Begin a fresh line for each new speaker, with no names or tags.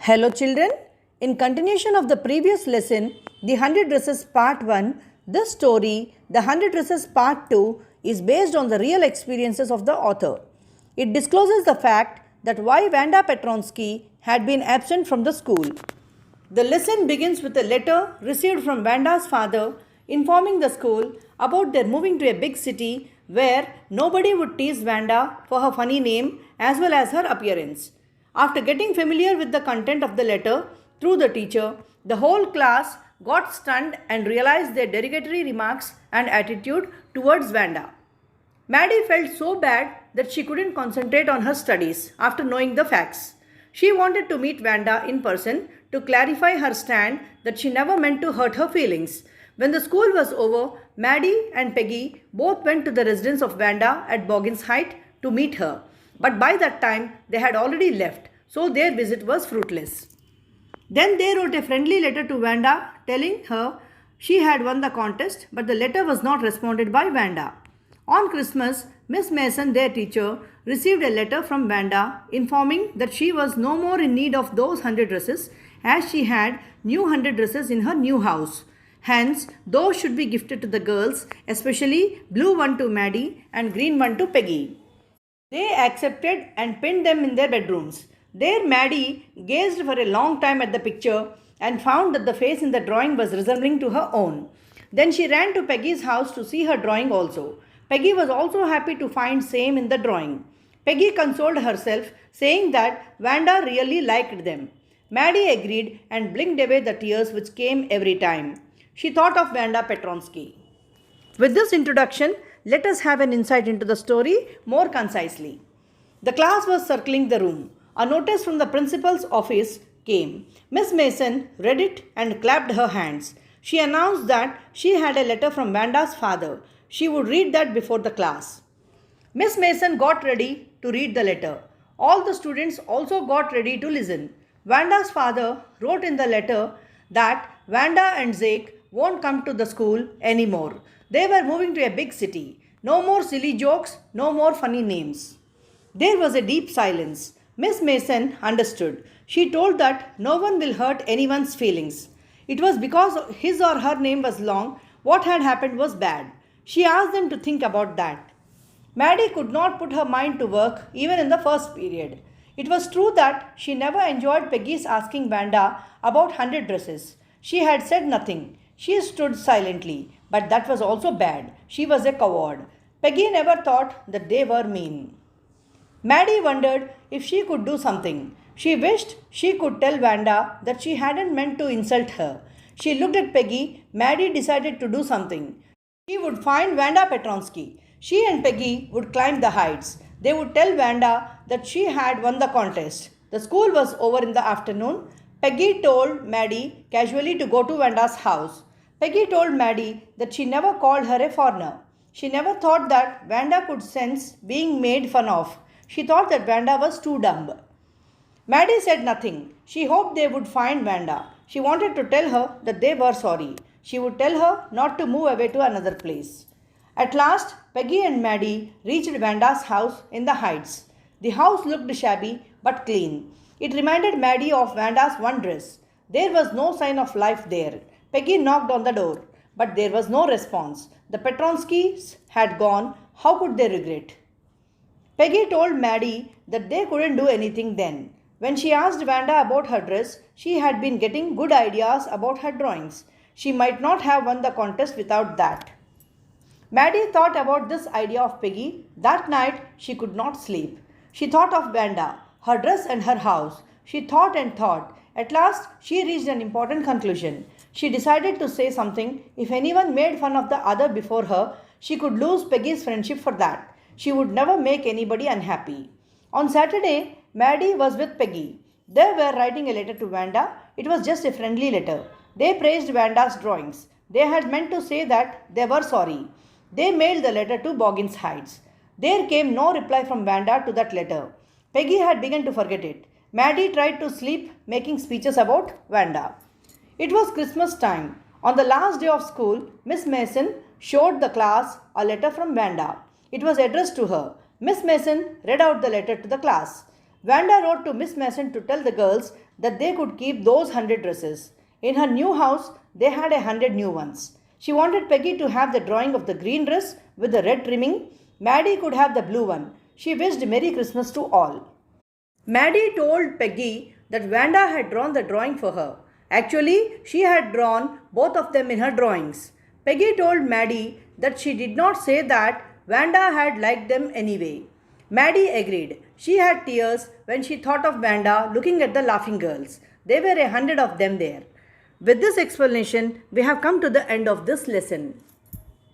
Hello children, in continuation of the previous lesson, The 100 Dresses Part 1, this story, The 100 Dresses Part 2, is based on the real experiences of the author. It discloses the fact that why Wanda Petronsky had been absent from the school. The lesson begins with a letter received from Vanda's father informing the school about their moving to a big city where nobody would tease Vanda for her funny name as well as her appearance. After getting familiar with the content of the letter through the teacher, the whole class got stunned and realized their derogatory remarks and attitude towards Vanda. Maddie felt so bad that she couldn't concentrate on her studies after knowing the facts. She wanted to meet Vanda in person to clarify her stand that she never meant to hurt her feelings. When the school was over, Maddie and Peggy both went to the residence of Vanda at Boggins Height to meet her. But by that time, they had already left, so their visit was fruitless. Then they wrote a friendly letter to Vanda telling her she had won the contest, but the letter was not responded by Vanda. On Christmas, Miss Mason, their teacher, received a letter from Vanda informing that she was no more in need of those 100 dresses as she had new 100 dresses in her new house. Hence, those should be gifted to the girls, especially blue one to Maddie and green one to Peggy. They accepted and pinned them in their bedrooms. There Maddie gazed for a long time at the picture and found that the face in the drawing was resembling to her own. Then she ran to Peggy's house to see her drawing also. Peggy was also happy to find same in the drawing. Peggy consoled herself, saying that Vanda really liked them. Maddie agreed and blinked away the tears which came every time. She thought of Vanda Petronsky. With this introduction, let us have an insight into the story more concisely. The class was circling the room. A notice from the principal's office came. Miss Mason read it and clapped her hands. She announced that she had a letter from Vanda's father. She would read that before the class. Miss Mason got ready to read the letter. All the students also got ready to listen. Vanda's father wrote in the letter that Vanda and Zeke won't come to the school anymore. They were moving to a big city. No more silly jokes, no more funny names. There was a deep silence. Miss Mason understood. She told that no one will hurt anyone's feelings. It was because his or her name was long, what had happened was bad. She asked them to think about that. Maddie could not put her mind to work even in the first period. It was true that she never enjoyed Peggy's asking Vanda about 100 dresses. She had said nothing. She stood silently, but that was also bad. She was a coward. Peggy never thought that they were mean. Maddie wondered if she could do something. She wished she could tell Vanda that she hadn't meant to insult her. She looked at Peggy. Maddie decided to do something. She would find Vanda Petronsky. She and Peggy would climb the heights. They would tell Vanda that she had won the contest. The school was over in the afternoon. Peggy told Maddie casually to go to Vanda's house. Peggy told Maddie that she never called her a foreigner. She never thought that Vanda could sense being made fun of. She thought that Vanda was too dumb. Maddie said nothing. She hoped they would find Vanda. She wanted to tell her that they were sorry. She would tell her not to move away to another place. At last, Peggy and Maddie reached Vanda's house in the heights. The house looked shabby but clean. It reminded Maddie of Vanda's one dress. There was no sign of life there. Peggy knocked on the door, but there was no response. The Petronskys had gone. How could they regret? Peggy told Maddie that they couldn't do anything then. When she asked Vanda about her dress, she had been getting good ideas about her drawings. She might not have won the contest without that. Maddie thought about this idea of Peggy. That night, she could not sleep. She thought of Vanda, her dress and her house. She thought and thought. At last, she reached an important conclusion. She decided to say something. If anyone made fun of the other before her, she could lose Peggy's friendship for that. She would never make anybody unhappy. On Saturday, Maddie was with Peggy. They were writing a letter to Vanda. It was just a friendly letter. They praised Vanda's drawings. They had meant to say that they were sorry. They mailed the letter to Boggins Heights. There came no reply from Vanda to that letter. Peggy had begun to forget it. Maddie tried to sleep, making speeches about Vanda. It was Christmas time. On the last day of school, Miss Mason showed the class a letter from Vanda. It was addressed to her. Miss Mason read out the letter to the class. Vanda wrote to Miss Mason to tell the girls that they could keep those 100 dresses. In her new house, they had 100 new ones. She wanted Peggy to have the drawing of the green dress with the red trimming. Maddie could have the blue one. She wished Merry Christmas to all. Maddie told Peggy that Vanda had drawn the drawing for her. Actually, she had drawn both of them in her drawings. Peggy told Maddie that she did not say that Vanda had liked them anyway. Maddie agreed. She had tears when she thought of Vanda looking at the laughing girls. There were 100 of them there. With this explanation, we have come to the end of this lesson.